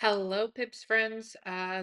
Hello, Pips friends.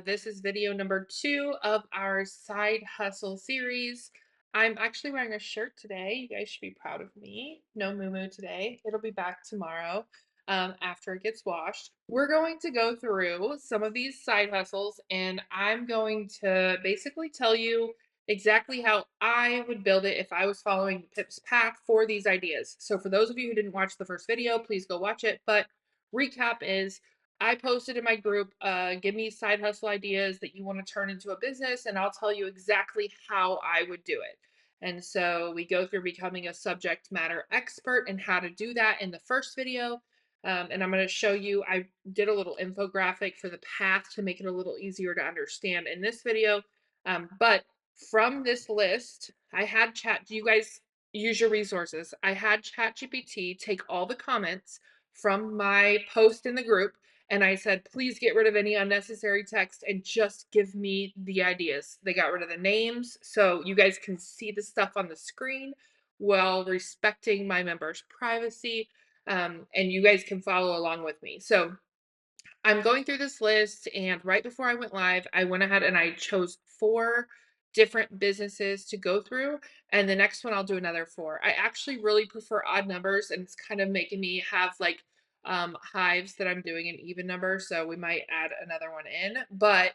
This is video number 2 of our side hustle series. I'm actually wearing a shirt today. You guys should be proud of me. No moo today. It'll be back tomorrow after it gets washed. We're going to go through some of these side hustles, and I'm going to basically tell you exactly how I would build it if I was following Pip's path for these ideas. So, for those of you who didn't watch the first video, please go watch it. But recap is I posted in my group, give me side hustle ideas that you want to turn into a business, and I'll tell you exactly how I would do it. And so we go through becoming a subject matter expert and how to do that in the first video. And I'm going to show you, I did a little infographic for the path to make it a little easier to understand in this video. But from this list, I had you guys use your resources. I had ChatGPT take all the comments from my post in the group and I said, please get rid of any unnecessary text and just give me the ideas. They got rid of the names so you guys can see the stuff on the screen while respecting my members' privacy. And you guys can follow along with me. So I'm going through this list, and right before I went live, I went ahead and I chose 4 different businesses to go through, and the next one I'll do another 4. I actually really prefer odd numbers, and it's kind of making me have like hives that I'm doing an even number, so we might add another one in. But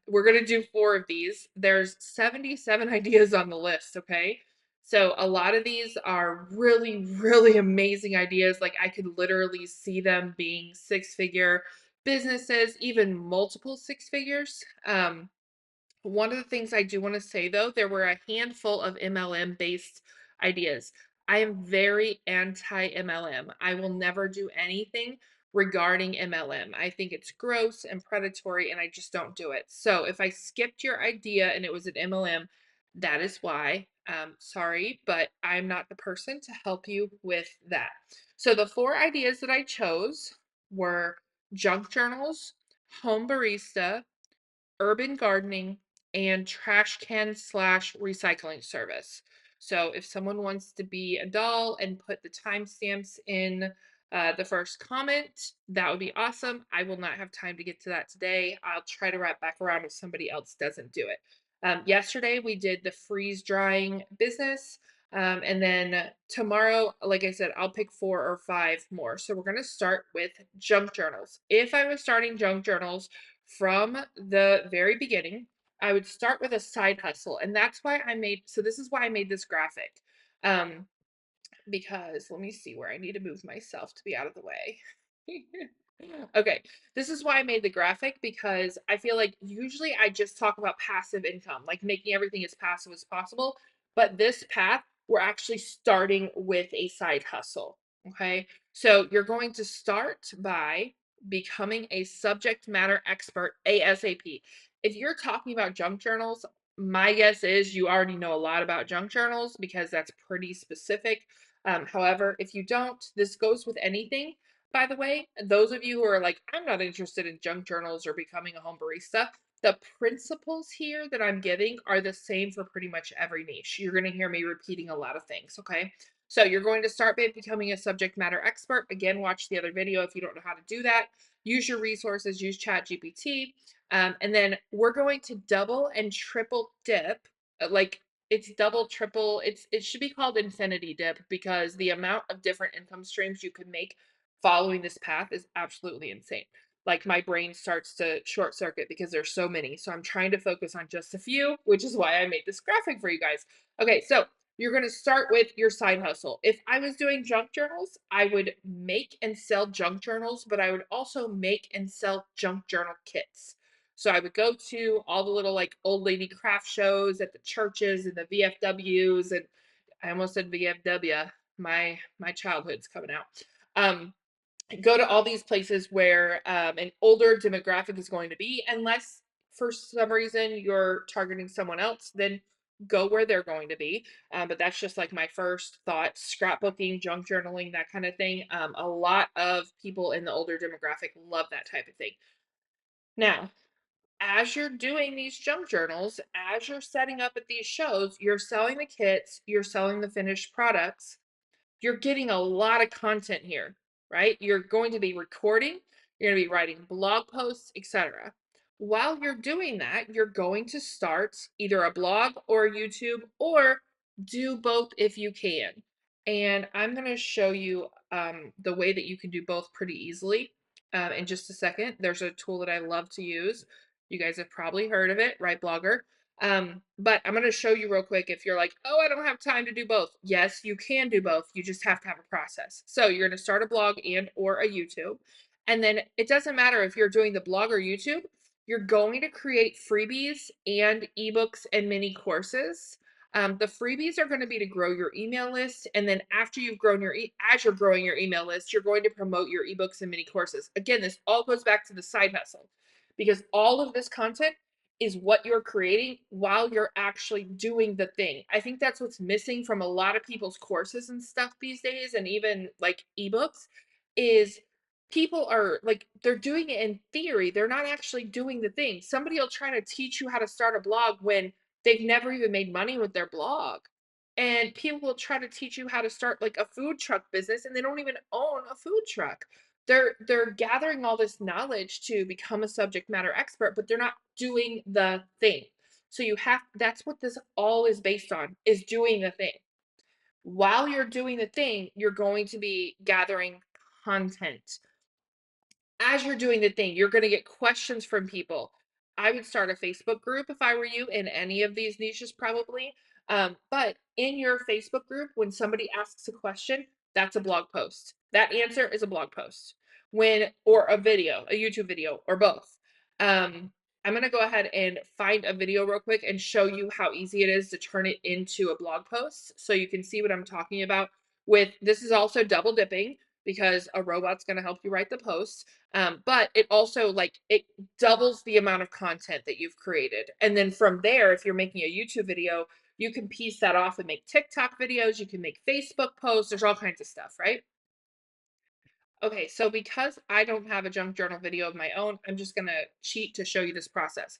we're gonna do 4 of these. There's 77 ideas on the list, okay? So a lot of these are really, really amazing ideas. Like I could literally see them being 6-figure businesses, even multiple 6 figures. One of the things I do want to say though, there were a handful of MLM based ideas. I am very anti MLM. I will never do anything regarding MLM. I think it's gross and predatory and I just don't do it. So if I skipped your idea and it was an MLM, that is why. Sorry, but I'm not the person to help you with that. So the 4 ideas that I chose were junk journals, home barista, urban gardening, and trash can slash recycling service. So if someone wants to be a doll and put the timestamps in the first comment, that would be awesome. I will not have time to get to that today. I'll try to wrap back around if somebody else doesn't do it. Yesterday we did the freeze drying business. And then tomorrow, like I said, I'll pick 4 or 5 more. So we're going to start with junk journals. If I was starting junk journals, from the very beginning, I would start with a side hustle. And that's why this is why I made this graphic. Um, because let me see where I need to move myself to be out of the way. Okay, this is why I made the graphic because I feel like usually I just talk about passive income, like making everything as passive as possible. But this path, we're actually starting with a side hustle. Okay, so you're going to start by becoming a subject matter expert ASAP. If you're talking about junk journals, my guess is you already know a lot about junk journals because that's pretty specific. However, if you don't, this goes with anything. By the way, those of you who are like, I'm not interested in junk journals or becoming a home barista, the principles here that I'm giving are the same for pretty much every niche. You're going to hear me repeating a lot of things, okay? So you're going to start by becoming a subject matter expert. Again, watch the other video if you don't know how to do that. Use your resources, use ChatGPT. And then we're going to double and triple dip, like it's double, triple, it should be called infinity dip because the amount of different income streams you can make following this path is absolutely insane. Like my brain starts to short circuit because there's so many. So I'm trying to focus on just a few, which is why I made this graphic for you guys. Okay, so you're going to start with your side hustle. If I was doing junk journals, I would make and sell junk journals, but I would also make and sell junk journal kits. So I would go to all the little like old lady craft shows at the churches and the VFWs, and I almost said VFW. My childhood's coming out. Go to all these places where an older demographic is going to be, unless for some reason you're targeting someone else, then go where they're going to be. But that's just like my first thought. Scrapbooking, junk journaling, that kind of thing. A lot of people in the older demographic love that type of thing. Now, as you're doing these junk journals, as you're setting up at these shows, you're selling the kits, you're selling the finished products, you're getting a lot of content here, right? You're going to be recording, You're going to be writing blog posts, etc. While you're doing that, you're going to start either a blog or a YouTube, or do both if you can. And I'm going to show you the way that you can do both pretty easily in just a second. There's a tool that I love to use. You guys have probably heard of it, right, Blogger? But I'm going to show you real quick. If you're like, oh, I don't have time to do both. Yes, you can do both. You just have to have a process. So you're going to start a blog and or a YouTube. And then it doesn't matter if you're doing the blog or YouTube, you're going to create freebies and ebooks and mini courses. The freebies are going to be to grow your email list. And then after you've grown as you're growing your email list, you're going to promote your ebooks and mini courses. Again, this all goes back to the side hustle, because all of this content is what you're creating while you're actually doing the thing. I think that's what's missing from a lot of people's courses and stuff these days, and even like ebooks, is people are like, they're doing it in theory. They're not actually doing the thing. Somebody will try to teach you how to start a blog when they've never even made money with their blog. And people will try to teach you how to start like a food truck business and they don't even own a food truck. They're gathering all this knowledge to become a subject matter expert, but they're not doing the thing. So that's what this all is based on, is doing the thing. While you're doing the thing, you're going to be gathering content. As you're doing the thing, you're going to get questions from people. I would start a Facebook group if I were you, in any of these niches, probably. But in your Facebook group, when somebody asks a question, that's a blog post. That answer is a blog post. Or a video, a YouTube video, or both. I'm going to go ahead and find a video real quick and show you how easy it is to turn it into a blog post, so you can see what I'm talking about. This is also double dipping, because a robot's going to help you write the posts. But it also, like, it doubles the amount of content that you've created. And then from there, if you're making a YouTube video, you can piece that off and make TikTok videos. You can make Facebook posts. There's all kinds of stuff, right? Okay, so because I don't have a junk journal video of my own, I'm just going to cheat to show you this process.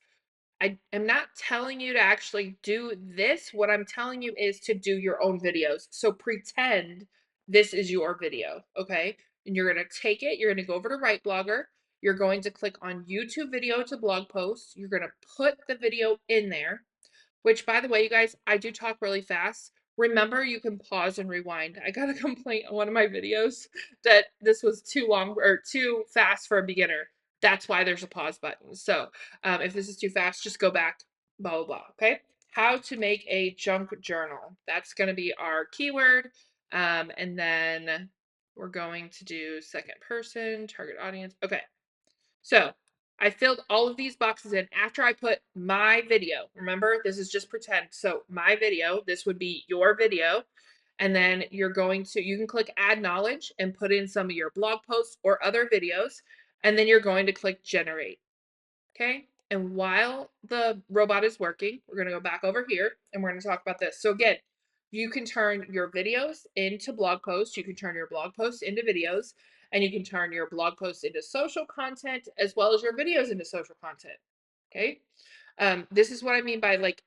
I am not telling you to actually do this. What I'm telling you is to do your own videos. So pretend this is your video, okay? And you're going to take it, you're going to go over to Write Blogger. You're going to click on YouTube video to blog post. You're going to put the video in there. Which, by the way, you guys, I do talk really fast. Remember, you can pause and rewind. I got a complaint on one of my videos that this was too long or too fast for a beginner. That's why there's a pause button. So if this is too fast, just go back, blah, blah, blah. Okay. How to make a junk journal. That's going to be our keyword. And then we're going to do second person, target audience. Okay. So I filled all of these boxes in after I put my video. Remember, this is just pretend. So my video, this would be your video. And then you can click add knowledge and put in some of your blog posts or other videos. And then you're going to click generate. Okay. And while the robot is working, we're going to go back over here and we're going to talk about this. So again, you can turn your videos into blog posts. You can turn your blog posts into videos, and you can turn your blog posts into social content as well as your videos into social content. Okay. This is what I mean by like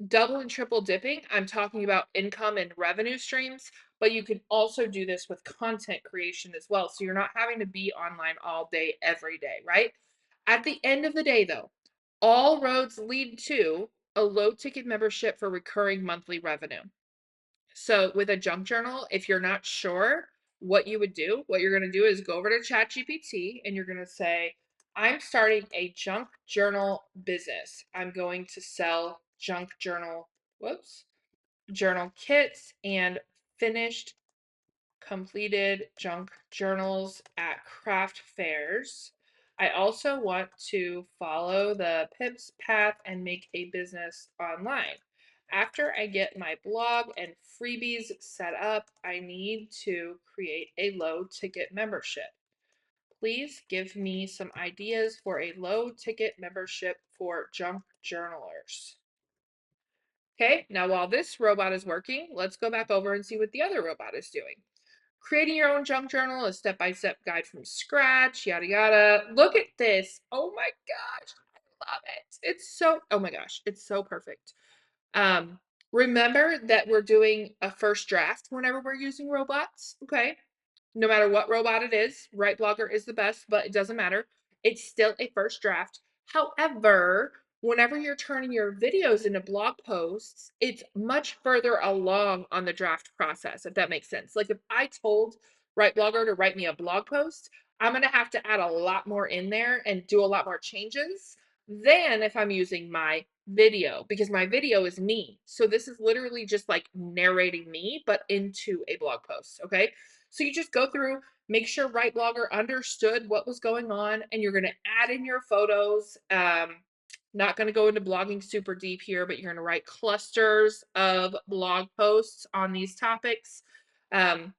double and triple dipping. I'm talking about income and revenue streams, but you can also do this with content creation as well. So you're not having to be online all day, every day, right? At the end of the day, though, all roads lead to a low ticket membership for recurring monthly revenue. So with a junk journal, if you're not sure what you would do, what you're going to do is go over to ChatGPT and you're going to say, I'm starting a junk journal business. I'm going to sell junk journal, journal kits and finished completed junk journals at craft fairs. I also want to follow the PIPS path and make a business online. After I get my blog and freebies set up, I need to create a low ticket membership. Please give me some ideas for a low ticket membership for junk journalers. Okay, now while this robot is working, let's go back over and see what the other robot is doing. Creating your own junk journal, a step-by-step guide from scratch, yada yada. Look at this. Oh my gosh, I love it. Oh my gosh, it's so perfect. Remember that we're doing a first draft whenever we're using robots, okay? no matter what robot it is, Right Blogger is the best, but it doesn't matter. It's still a first draft. However, whenever you're turning your videos into blog posts, it's much further along on the draft process, if that makes sense. Like if I told Right Blogger to write me a blog post, I'm going to have to add a lot more in there and do a lot more changes than if I'm using my video, because my video is me. So this is literally just like narrating me, but into a blog post. Okay. So you just go through, make sure Right Blogger understood what was going on, and you're going to add in your photos. Not going to go into blogging super deep here, but you're going to write clusters of blog posts on these topics. Um,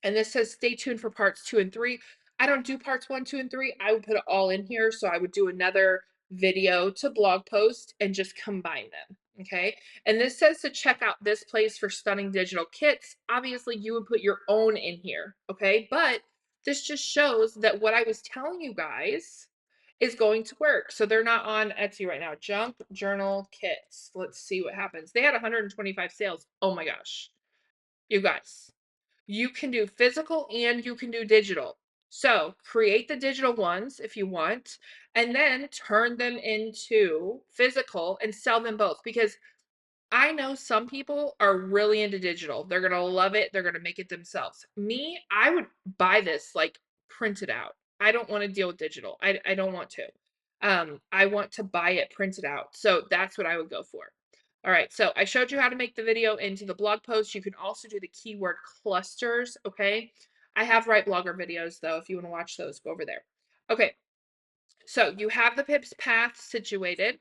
and this says stay tuned for parts 2 and 3. I don't do parts 1, 2, and 3. I would put it all in here. So I would do another video to blog post and just combine them. Okay. And this says to check out this place for stunning digital kits. Obviously, you would put your own in here. Okay. But this just shows that what I was telling you guys is going to work. So they're not on Etsy right now. Junk journal kits. Let's see what happens. They had 125 sales. Oh my gosh. You guys, you can do physical and you can do digital. So create the digital ones if you want, and then turn them into physical and sell them both, because I know some people are really into digital. They're going to love it. They're going to make it themselves. Me, I would buy this like printed out. I don't want to deal with digital. I don't want to. I want to buy it printed out. So that's what I would go for. All right, so I showed you how to make the video into the blog post. You can also do the keyword clusters, okay? I have Right Blogger videos, though. If you want to watch those, go over there. Okay, so you have the Pips path situated.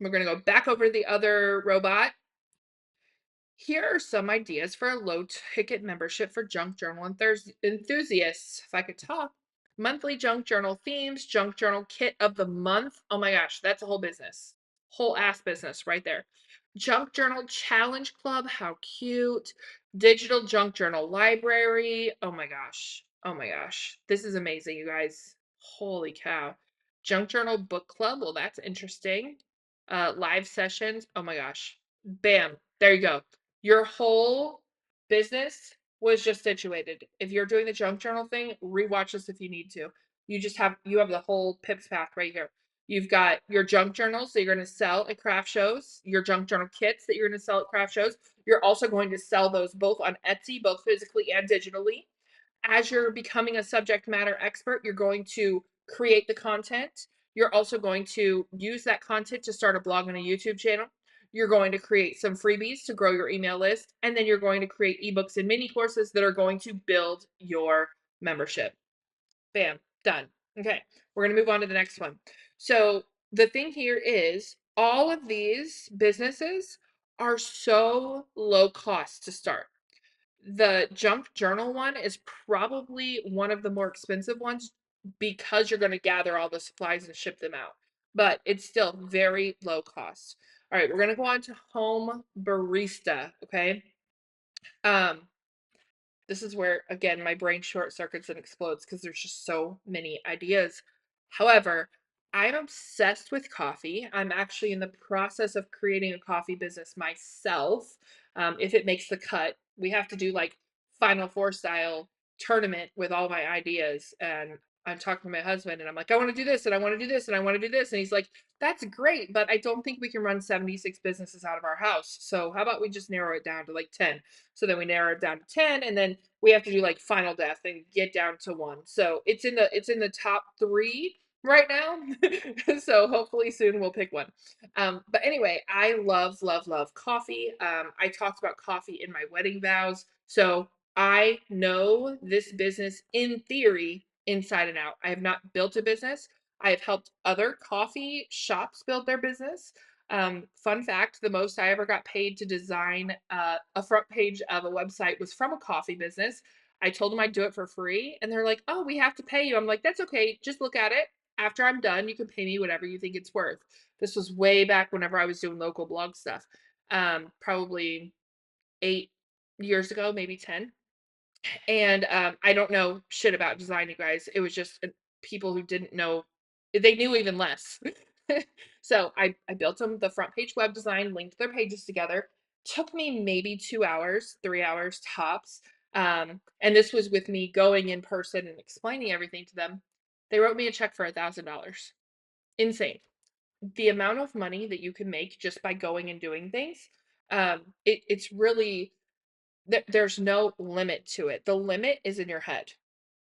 We're going to go back over to the other robot. Here are some ideas for a low ticket membership for junk journal enthusiasts. If I could talk. Monthly junk journal themes, junk journal kit of the month. Oh my gosh, that's a whole business. Whole ass business right there. Junk journal challenge club. How cute. Digital junk journal library. Oh my gosh. Oh my gosh. This is amazing, you guys. Holy cow. Junk journal book club. Well, that's interesting. Live sessions. Oh my gosh. Bam. There you go. Your whole business was just situated. If you're doing the junk journal thing, rewatch this if you need to. You have the whole Pips path right here. You've got your junk journals that you're going to sell at craft shows, your junk journal kits that you're going to sell at craft shows. You're also going to sell those both on Etsy, both physically and digitally. As you're becoming a subject matter expert, you're going to create the content. You're also going to use that content to start a blog and a YouTube channel. You're going to create some freebies to grow your email list. And then you're going to create ebooks and mini courses that are going to build your membership. Bam, done. Okay, we're going to move on to the next one. So the thing here is all of these businesses are so low cost to start. The junk journal one is probably one of the more expensive ones because you're going to gather all the supplies and ship them out. But it's still very low cost. All right, we're going to go on to home barista, okay? Um this is where, again, my brain short circuits and explodes because there's just so many ideas. However, I'm obsessed with coffee. I'm actually in the process of creating a coffee business myself. If it makes the cut, we have to do like Final Four style tournament with all my ideas. And I'm talking to my husband and I'm like, I want to do this and I want to do this and I want to do this. And he's like, that's great, but I don't think we can run 76 businesses out of our house. So how about we just narrow it down to like 10? So then we narrow it down to 10, and then we have to do like final death and get down to 1. So it's in the top 3 right now. So hopefully soon we'll pick one. But anyway, I love coffee. I talked about coffee in my wedding vows. So I know this business in theory inside and out. I have not built a business. I have helped other coffee shops build their business. Fun fact, the most I ever got paid to design a front page of a website was from a coffee business. I told them I'd do it for free, and they're like, "Oh, we have to pay you." I'm like, "That's okay. Just look at it. After I'm done, you can pay me whatever you think it's worth." This was way back whenever I was doing local blog stuff. Probably 8 years ago, maybe 10. And I don't know shit about design, you guys. It was just people who didn't know, they knew even less. So I built them the front page web design, linked their pages together. Took me maybe 2 hours, 3 hours tops. And this was with me going in person and explaining everything to them. They wrote me a check for $1,000. Insane. The amount of money that you can make just by going and doing things, it's really there's no limit to it. The limit is in your head.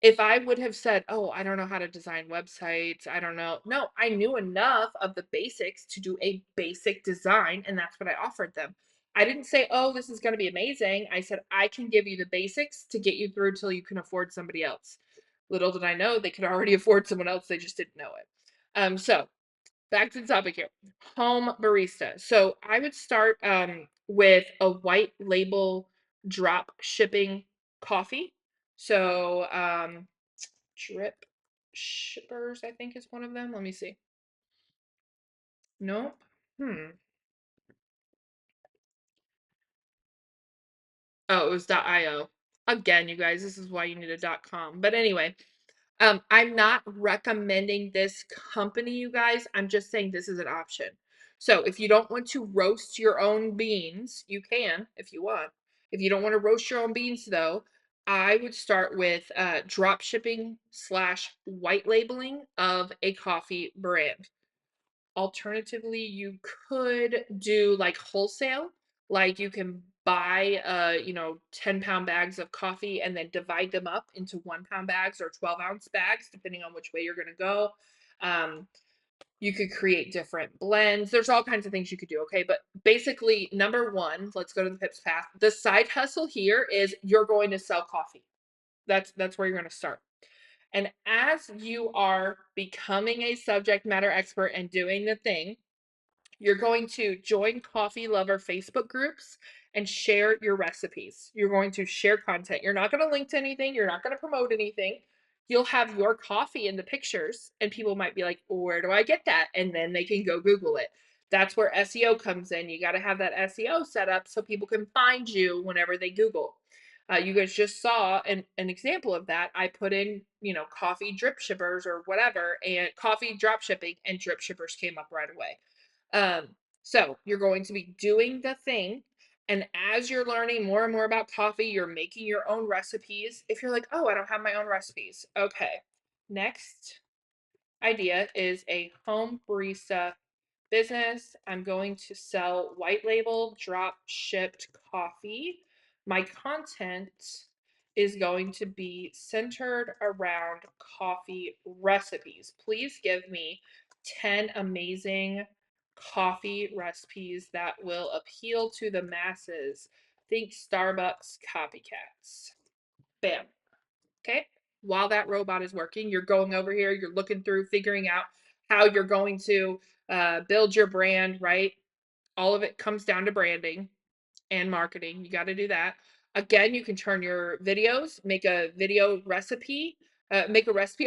If I would have said, "Oh, I don't know how to design websites, I don't know." No, I knew enough of the basics to do a basic design, and that's what I offered them. I didn't say, "Oh, this is gonna be amazing." I said, "I can give you the basics to get you through till you can afford somebody else." Little did I know they could already afford someone else, they just didn't know it. So back to the topic here. Home barista. So I would start with a white label drop shipping coffee. So drip shippers, I think is one of them. Let me see. Nope. Hmm. Oh, it was .io. Again, you guys, this is why you need a .com. But anyway, I'm not recommending this company, you guys. I'm just saying this is an option. So if you don't want to roast your own beans, you can if you want. If you don't want to roast your own beans, though, I would start with drop shipping slash white labeling of a coffee brand. Alternatively, you could do like wholesale, like you can buy 10-pound bags of coffee and then divide them up into 1-pound bags or 12-ounce bags, depending on which way you're gonna go. Um, you could create different blends. There's all kinds of things you could do, okay? But basically, number one, let's go to the Pips path. The side hustle here is you're going to sell coffee. That's where you're gonna start. And as you are becoming a subject matter expert and doing the thing, you're going to join coffee lover Facebook groups and share your recipes. You're going to share content. You're not going to link to anything, you're not going to promote anything. You'll have your coffee in the pictures, and people might be like, "Where do I get that?" And then they can go Google it. That's where SEO comes in. You got to have that SEO set up so people can find you whenever they Google. You guys just saw an example of that. I put in, coffee drip shippers or whatever, and coffee drop shipping, and drip shippers came up right away. Um, so you're going to be doing the thing. And as you're learning more and more about coffee, you're making your own recipes. If you're like, "Oh, I don't have my own recipes." Okay. Next idea is a home barista business. I'm going to sell white label drop shipped coffee. My content is going to be centered around coffee recipes. Please give me 10 amazing coffee recipes that will appeal to the masses. Think Starbucks copycats. Bam. Okay. While that robot is working, you're going over here, you're looking through, figuring out how you're going to build your brand, right? All of it comes down to branding and marketing. You got to do that. Again, you can turn your videos, make a recipe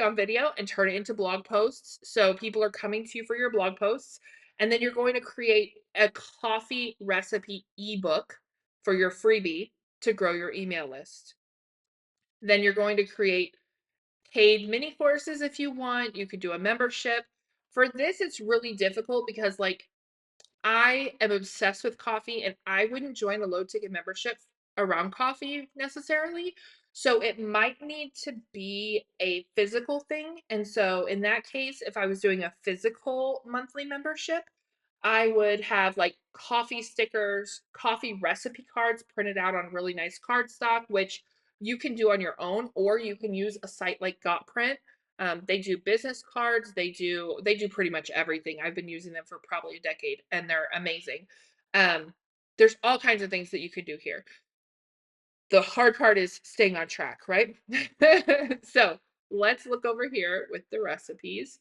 on video and turn it into blog posts. So people are coming to you for your blog posts. And then you're going to create a coffee recipe ebook for your freebie to grow your email list. Then you're going to create paid mini courses if you want. You could do a membership. For this, it's really difficult because, like, I am obsessed with coffee and I wouldn't join a low ticket membership around coffee necessarily. So it might need to be a physical thing. And so in that case, if I was doing a physical monthly membership, I would have like coffee stickers, coffee recipe cards printed out on really nice cardstock, which you can do on your own, or you can use a site like GotPrint. They do business cards. They do pretty much everything. I've been using them for probably a decade, and they're amazing. Um, there's all kinds of things that you could do here. The hard part is staying on track, right? So let's look over here with the recipes.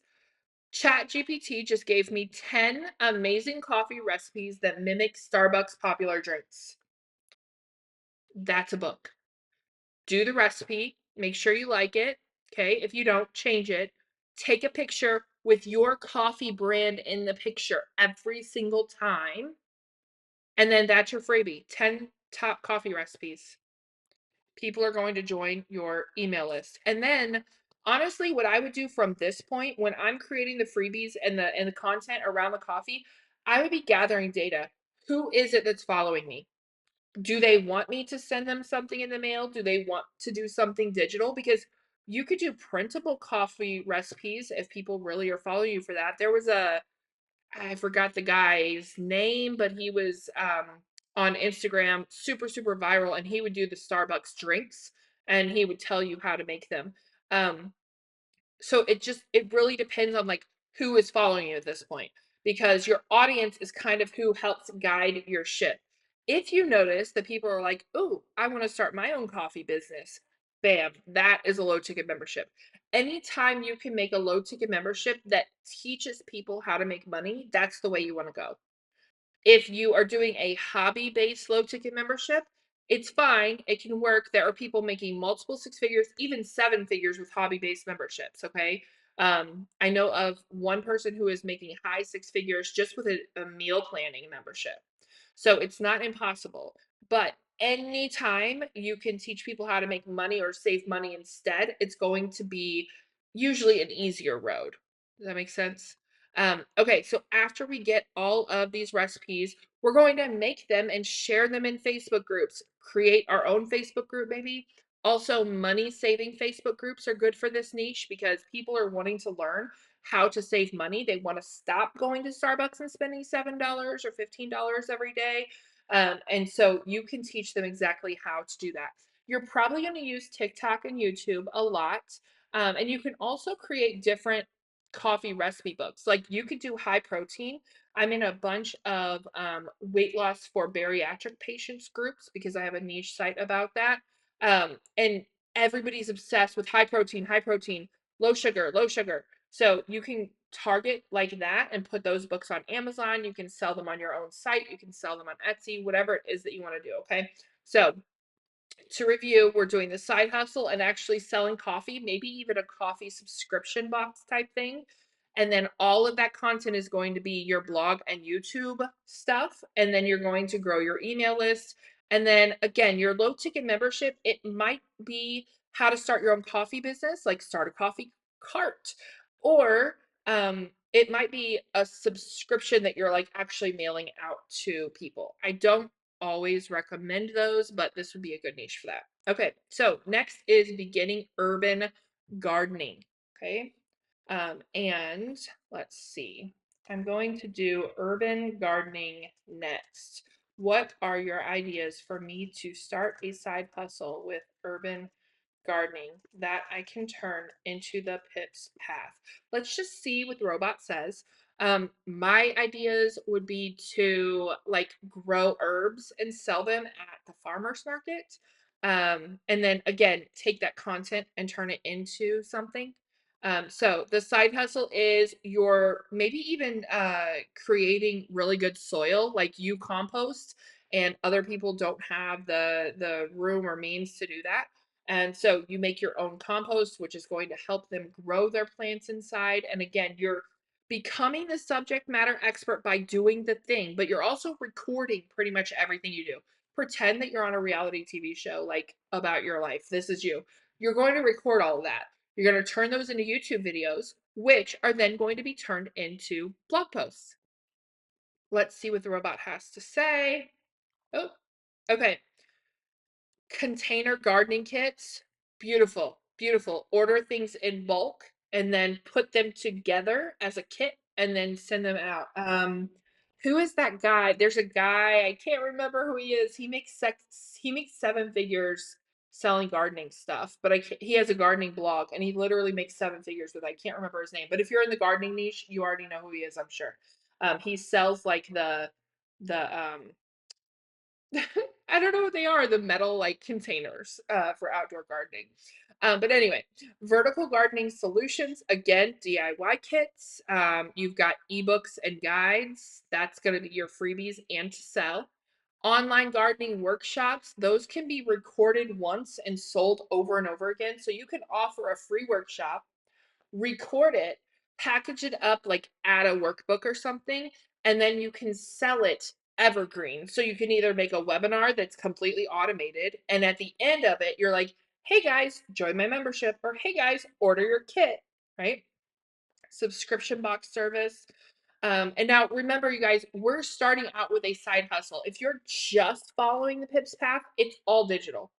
ChatGPT just gave me 10 amazing coffee recipes that mimic Starbucks popular drinks. That's a book. Do the recipe, make sure you like it. Okay, if you don't, change it. Take a picture with your coffee brand in the picture every single time. And then that's your freebie, 10 top coffee recipes. People are going to join your email list. And then honestly, what I would do from this point when I'm creating the freebies and the content around the coffee, I would be gathering data. Who is it that's following me? Do they want me to send them something in the mail? Do they want to do something digital? Because you could do printable coffee recipes if people really are following you for that. There was a I forgot the guy's name, but he was on Instagram, super, super viral, and he would do the Starbucks drinks and he would tell you how to make them. Um, so it really depends on like who is following you at this point because your audience is kind of who helps guide your ship. If you notice that people are like, "Oh, I want to start my own coffee business." Bam, that is a low ticket membership. Anytime you can make a low ticket membership that teaches people how to make money, that's the way you want to go. If you are doing a hobby-based low ticket membership, it's fine, it can work. There are people making multiple six figures, even seven figures with hobby-based memberships, okay? I know of one person who is making high six figures just with a meal planning membership. So it's not impossible, but anytime you can teach people how to make money or save money instead, it's going to be usually an easier road. Does that make sense? Okay, so after we get all of these recipes, we're going to make them and share them in Facebook groups. Create our own Facebook group, maybe. Also, money saving Facebook groups are good for this niche because people are wanting to learn how to save money. They want to stop going to Starbucks and spending $7 or $15 every day. And so you can teach them exactly how to do that. You're probably going to use TikTok and YouTube a lot. And you can also create different coffee recipe books. Like you could do high protein. I'm in a bunch of weight loss for bariatric patients groups because I have a niche site about that. And everybody's obsessed with high protein, low sugar, low sugar. So you can target like that and put those books on Amazon. You can sell them on your own site. You can sell them on Etsy, whatever it is that you want to do. Okay. So to review, we're doing the side hustle and actually selling coffee, maybe even a coffee subscription box type thing. And then all of that content is going to be your blog and YouTube stuff. And then you're going to grow your email list. And then again, your low ticket membership, it might be how to start your own coffee business, like start a coffee cart, or it might be a subscription that you're like actually mailing out to people. I don't always recommend those, but this would be a good niche for that. Okay, so next is beginning urban gardening. Okay, and let's see. I'm going to do urban gardening next. What are your ideas for me to start a side hustle with urban gardening that I can turn into the Pips path? Let's just see what the robot says. My ideas would be to like grow herbs and sell them at the farmer's market. And then again, take that content and turn it into something. So the side hustle is your maybe even creating really good soil, like you compost, and other people don't have the room or means to do that. And so you make your own compost, which is going to help them grow their plants inside. And again, you're becoming the subject matter expert by doing the thing, but you're also recording pretty much everything you do. Pretend that you're on a reality TV show, like about your life. This is you. You're going to record all of that. You're going to turn those into YouTube videos, which are then going to be turned into blog posts. Let's see what the robot has to say. Oh, okay. Container gardening kits, beautiful, beautiful. Order things in bulk and then put them together as a kit and then send them out. Who is that guy? There's a guy, I can't remember who he is. He makes seven figures selling gardening stuff, but he has a gardening blog and he literally makes seven figures with it. I can't remember his name, but if you're in the gardening niche, you already know who he is, I'm sure. He sells like the I don't know what they are, the metal like containers for outdoor gardening. But anyway, vertical gardening solutions, again, DIY kits. You've got ebooks and guides. That's going to be your freebies and to sell. Online gardening workshops, those can be recorded once and sold over and over again. So you can offer a free workshop, record it, package it up, like add a workbook or something, and then you can sell it evergreen. So you can either make a webinar that's completely automated, and at the end of it, you're like, hey guys, join my membership, or hey guys, order your kit, right? Subscription box service. And now remember, you guys, we're starting out with a side hustle. If you're just following the Pips path, it's all digital.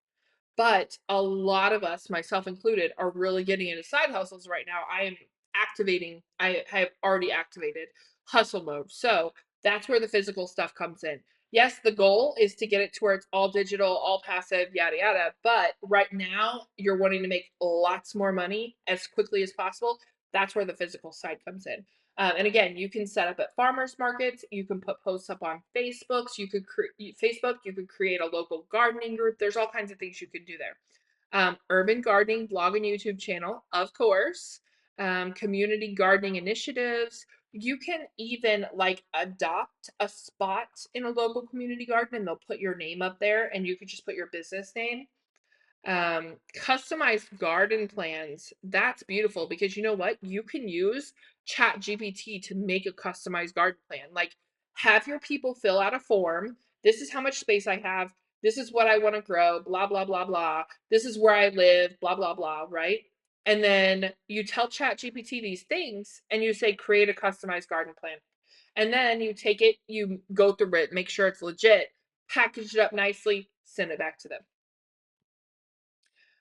But a lot of us, myself included, are really getting into side hustles right now. I have already activated hustle mode. So that's where the physical stuff comes in. Yes, the goal is to get it to where it's all digital, all passive, yada, yada. But right now, you're wanting to make lots more money as quickly as possible. That's where the physical side comes in. And again, you can set up at farmers markets. You can put posts up on Facebooks. You could create Facebook. You could create a local gardening group. There's all kinds of things you could do there. Urban gardening blog and YouTube channel, of course. Community gardening initiatives. You can even like adopt a spot in a local community garden, and they'll put your name up there, and you could just put your business name. Customized garden plans. That's beautiful because you know what? You can use Chat GPT to make a customized garden plan. Like, have your people fill out a form. This is how much space I have. This is what I want to grow, blah, blah, blah, blah. This is where I live, blah, blah, blah, right? And then you tell Chat GPT these things and you say, create a customized garden plan. And then you take it, you go through it, make sure it's legit, package it up nicely, send it back to them.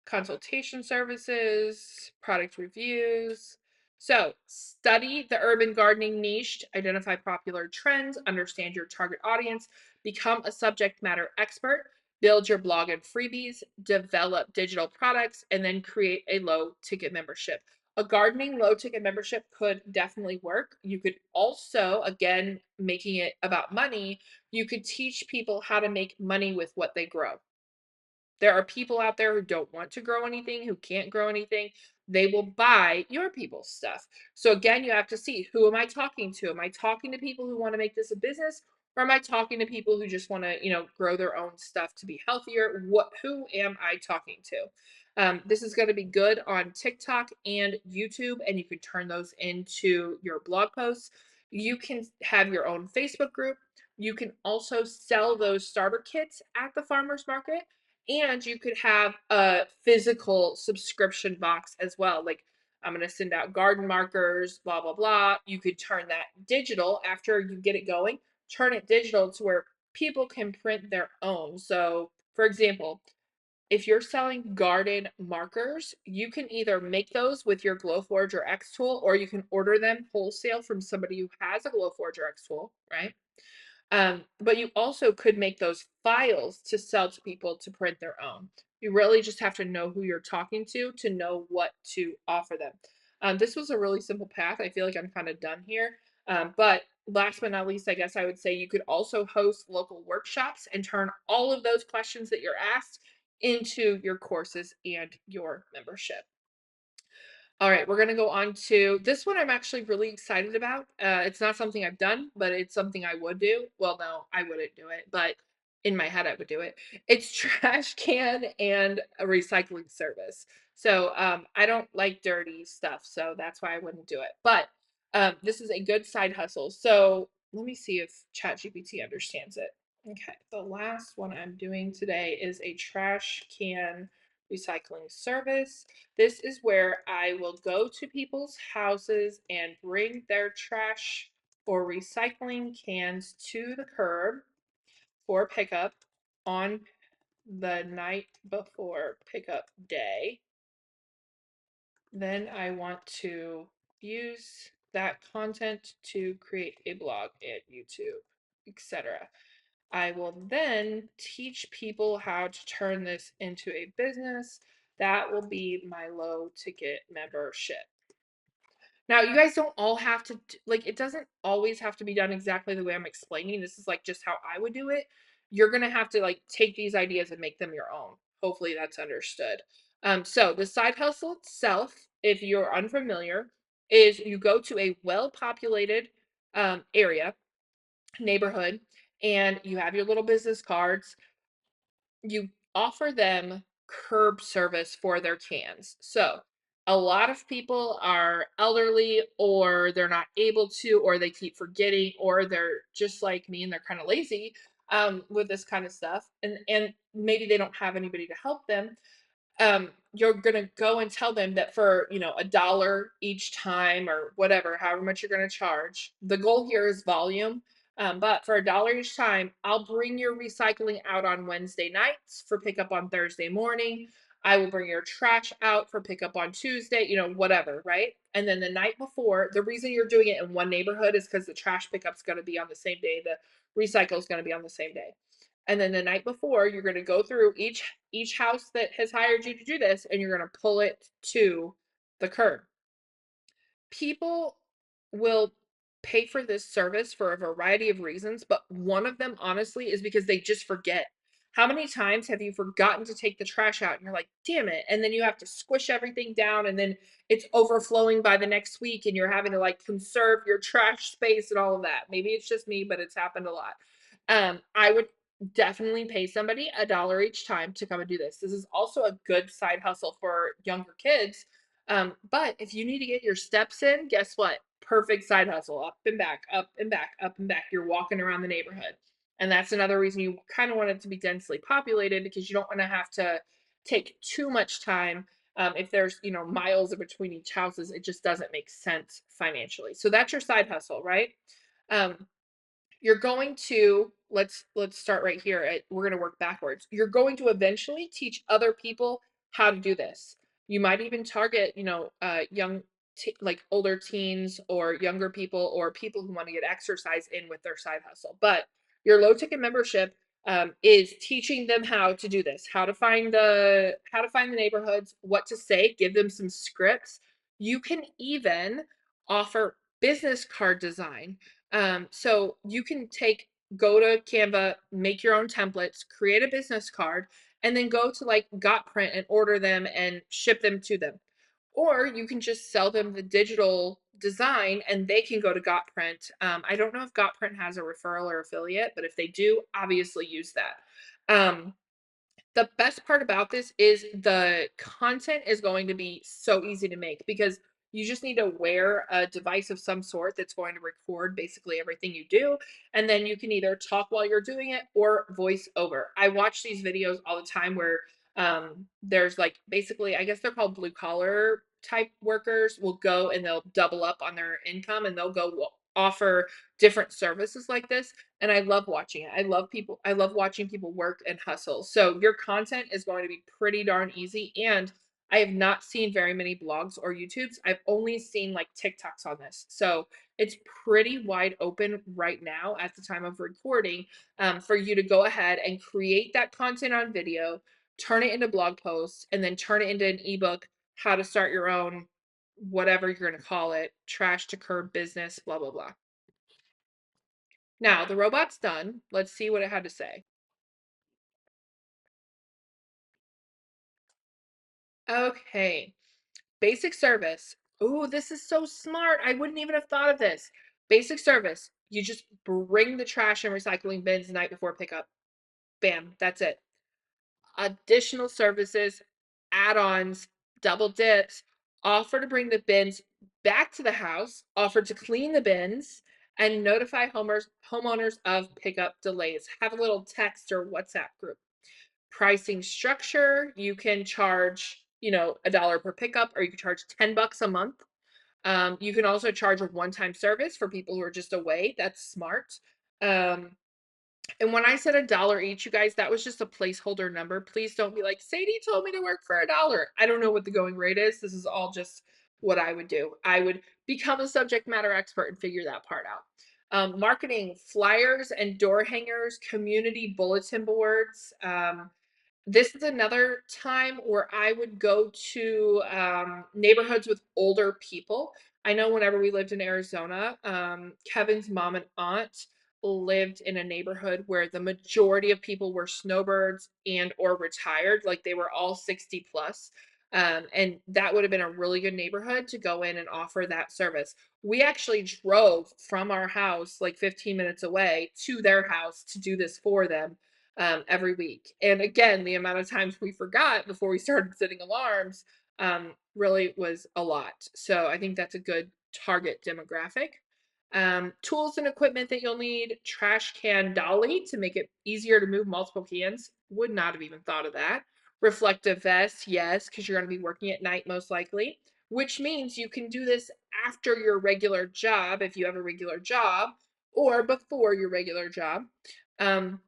Consultation services, product reviews. So, study the urban gardening niche, identify popular trends, understand your target audience, become a subject matter expert, build your blog and freebies, develop digital products, and then create a low ticket membership. A gardening low ticket membership could definitely work. You could also, again, making it about money, you could teach people how to make money with what they grow. There are people out there who don't want to grow anything, who can't grow anything. They will buy your people's stuff. So again, you have to see, who am I talking to? Am I talking to people who want to make this a business, or am I talking to people who just want to, grow their own stuff to be healthier? Who am I talking to? This is going to be good on TikTok and YouTube, and you can turn those into your blog posts. You can have your own Facebook group. You can also sell those starter kits at the farmers market, and you could have a physical subscription box as well. Like, I'm going to send out garden markers, blah, blah, blah. You could turn that digital after you get it going, turn it digital to where people can print their own. So, for example, if you're selling garden markers, you can either make those with your Glowforge or X tool, or you can order them wholesale from somebody who has a Glowforge or X tool, right? But you also could make those files to sell to people to print their own. You really just have to know who you're talking to know what to offer them. This was a really simple path. I feel like I'm kind of done here. But last but not least, I guess I would say you could also host local workshops and turn all of those questions that you're asked into your courses and your membership. All right, we're gonna go on to this one. I'm actually really excited about. It's not something I've done, but it's something I would do. Well, no, I wouldn't do it, but in my head, I would do it. It's trash can and a recycling service. So I don't like dirty stuff, so that's why I wouldn't do it. But this is a good side hustle. So let me see if ChatGPT understands it. Okay, the last one I'm doing today is a trash can recycling service. This is where I will go to people's houses and bring their trash or recycling cans to the curb for pickup on the night before pickup day. Then I want to use that content to create a blog at YouTube, etc. I will then teach people how to turn this into a business. That will be my low ticket membership. Now, you guys don't all have to, like, it doesn't always have to be done exactly the way I'm explaining. This is like just how I would do it. You're going to have to like take these ideas and make them your own. Hopefully that's understood. So the side hustle itself, if you're unfamiliar, is you go to a well-populated area, neighborhood, and you have your little business cards. You offer them curb service for their cans. So a lot of people are elderly, or they're not able to, or they keep forgetting, or they're just like me and they're kind of lazy with this kind of stuff. And maybe they don't have anybody to help them. you're gonna go and tell them that for, a dollar each time or whatever, however much you're gonna charge. The goal here is volume. But for a dollar each time, I'll bring your recycling out on Wednesday nights for pickup on Thursday morning. I will bring your trash out for pickup on Tuesday, whatever, right? And then the night before, the reason you're doing it in one neighborhood is because the trash pickup's going to be on the same day, the recycle is going to be on the same day. And then the night before, you're going to go through each house that has hired you to do this, and you're going to pull it to the curb. People will pay for this service for a variety of reasons, but one of them, honestly, is because they just forget. How many times have you forgotten to take the trash out and you're like, damn it? And then you have to squish everything down and then it's overflowing by the next week and you're having to like conserve your trash space and all of that. Maybe it's just me, but it's happened a lot. I would definitely pay somebody a dollar each time to come and do this. This is also a good side hustle for younger kids, but if you need to get your steps in, guess what? Perfect side hustle. Up and back, up and back, up and back. You're walking around the neighborhood. And that's another reason you kind of want it to be densely populated because you don't want to have to take too much time. If there's, miles in between each houses, it just doesn't make sense financially. So that's your side hustle, right? Um, you're going to let's start right here. We're going to work backwards. You're going to eventually teach other people how to do this. You might even target, young like older teens or younger people or people who want to get exercise in with their side hustle. But your low ticket membership is teaching them how to do this, how to find the neighborhoods, what to say, give them some scripts. You can even offer business card design, so you can go to Canva, make your own templates, create a business card, and then go to like Got and order them and ship them to them. Or you can just sell them the digital design and they can go to Got. I don't know if Got has a referral or affiliate, but if they do, obviously use that. The best part about this is the content is going to be so easy to make because you just need to wear a device of some sort that's going to record basically everything you do. And then you can either talk while you're doing it or voice over. I watch these videos all the time where there's like basically, I guess they're called blue collar type workers will go and they'll double up on their income and they'll go offer different services like this, and I love watching it. I love watching people work and hustle. So your content is going to be pretty darn easy, and I have not seen very many blogs or YouTubes. I've only seen like TikToks on this. So it's pretty wide open right now at the time of recording, for you to go ahead and create that content on video, turn it into blog posts, and then turn it into an ebook, how to start your own whatever you're going to call it, trash to curb business, blah, blah, blah. Now, the robot's done. Let's see what it had to say. Okay. Basic service. Ooh, this is so smart. I wouldn't even have thought of this. Basic service. You just bring the trash and recycling bins the night before pickup. Bam, that's it. Additional services, add-ons, double dips, offer to bring the bins back to the house, offer to clean the bins, and notify homeowners of pickup delays. Have a little text or WhatsApp group. Pricing structure, you can charge, a dollar per pickup, or you can charge $10 a month. You can also charge a one-time service for people who are just away. That's smart. Um, and when I said a dollar each, you guys, that was just a placeholder number. Please don't be like, Sadie told me to work for a dollar. I don't know what the going rate is. This is all just what I would do. I would become a subject matter expert and figure that part out. Marketing, flyers and door hangers, community bulletin boards. This is another time where I would go to neighborhoods with older people. I know whenever we lived in Arizona, Kevin's mom and aunt lived in a neighborhood where the majority of people were snowbirds and or retired, like they were all 60 plus. And that would have been a really good neighborhood to go in and offer that service. We actually drove from our house like 15 minutes away to their house to do this for them, every week. And again, the amount of times we forgot before we started setting alarms, really was a lot. So I think that's a good target demographic. Tools and equipment that you'll need: trash can dolly to make it easier to move multiple cans. Would not have even thought of that. Reflective vest, yes, because you're going to be working at night most likely, which means you can do this after your regular job if you have a regular job or before your regular job. Um,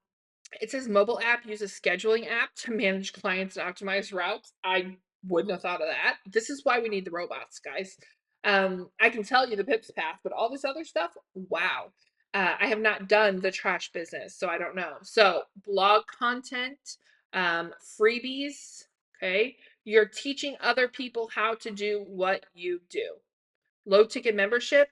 it says mobile app uses scheduling app to manage clients and optimize routes. I wouldn't have thought of that. This is why we need the robots, guys. I can tell you the pips path, but all this other stuff, wow. I have not done the trash business, so I don't know. So blog content, freebies, okay? You're teaching other people how to do what you do. Low ticket membership,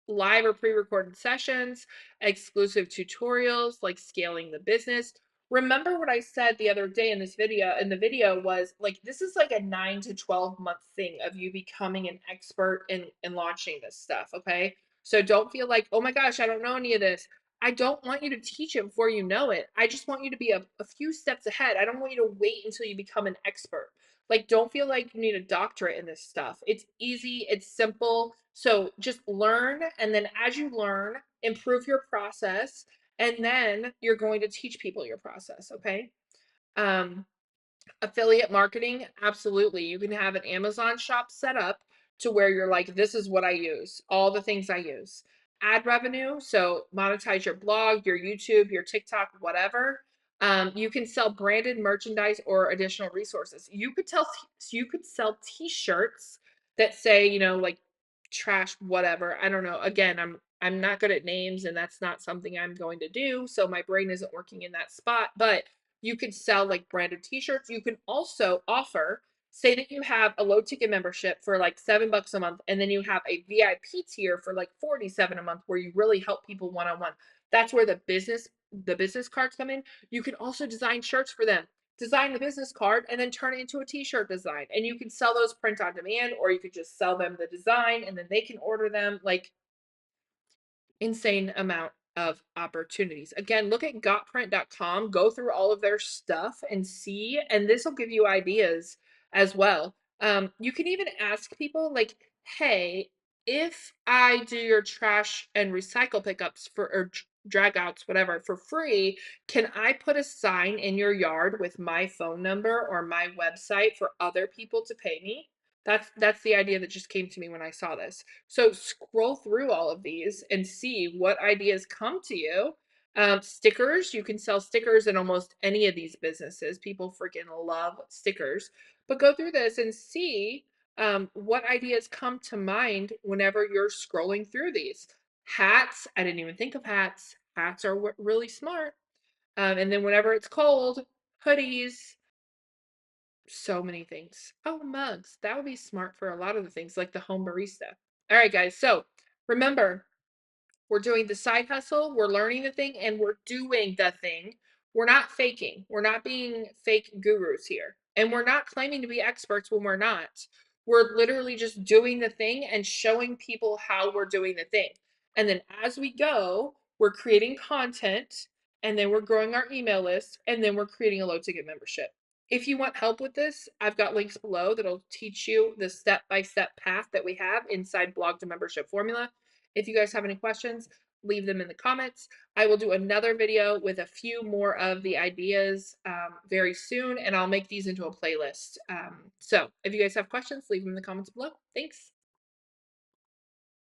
live or pre-recorded sessions, exclusive tutorials like scaling the business. Remember what I said the other day in this video, in the video was like this is like a 9 to 12 month thing of you becoming an expert in launching this stuff, okay? So don't feel like, "Oh my gosh, I don't know any of this." I don't want you to teach it before you know it. I just want you to be a few steps ahead. I don't want you to wait until you become an expert. Like, don't feel like you need a doctorate in this stuff. It's easy, it's simple. So just learn. And then as you learn, improve your process. And then you're going to teach people your process. Okay. Um, Affiliate marketing, absolutely. You can have an Amazon shop set up to where you're like, this is what I use, all the things I use. Ad revenue, so monetize your blog, your YouTube, your TikTok, whatever. You can sell branded merchandise or additional resources. You could sell t-shirts that say, like trash, whatever. I don't know. Again, I'm not good at names and that's not something I'm going to do. So my brain isn't working in that spot, but you could sell like branded t-shirts. You can also offer, say that you have a low ticket membership for like $7 a month, and then you have a VIP tier for like 47 a month where you really help people one-on-one. That's where the business cards come in. You can also design shirts for them. Design the business card and then turn it into a t-shirt design. And you can sell those print on demand, or you could just sell them the design and then they can order them. Like insane amount of opportunities. Again, look at gotprint.com, go through all of their stuff and see, and this will give you ideas as well. You can even ask people like, hey, if I do your trash and recycle pickups or drag outs, whatever, for free, can I put a sign in your yard with my phone number or my website for other people to pay me? That's the idea that just came to me when I saw this. So scroll through all of these and see what ideas come to you. Stickers, you can sell stickers in almost any of these businesses. People freaking love stickers. But go through this and see what ideas come to mind whenever you're scrolling through these. Hats, I didn't even think of hats. Hats are really smart. And then whenever it's cold, hoodies, so many things. Oh, mugs. That would be smart for a lot of the things, like the home barista. All right, guys. So remember, we're doing the side hustle, we're learning the thing, and we're doing the thing. We're not faking. We're not being fake gurus here. And we're not claiming to be experts when we're not. We're literally just doing the thing and showing people how we're doing the thing. And then as we go, we're creating content, and then we're growing our email list, and then we're creating a low ticket membership. If you want help with this, I've got links below that'll teach you the step-by-step path that we have inside Blog to Membership Formula. If you guys have any questions, leave them in the comments. I will do another video with a few more of the ideas very soon, and I'll make these into a playlist. So if you guys have questions, leave them in the comments below. Thanks.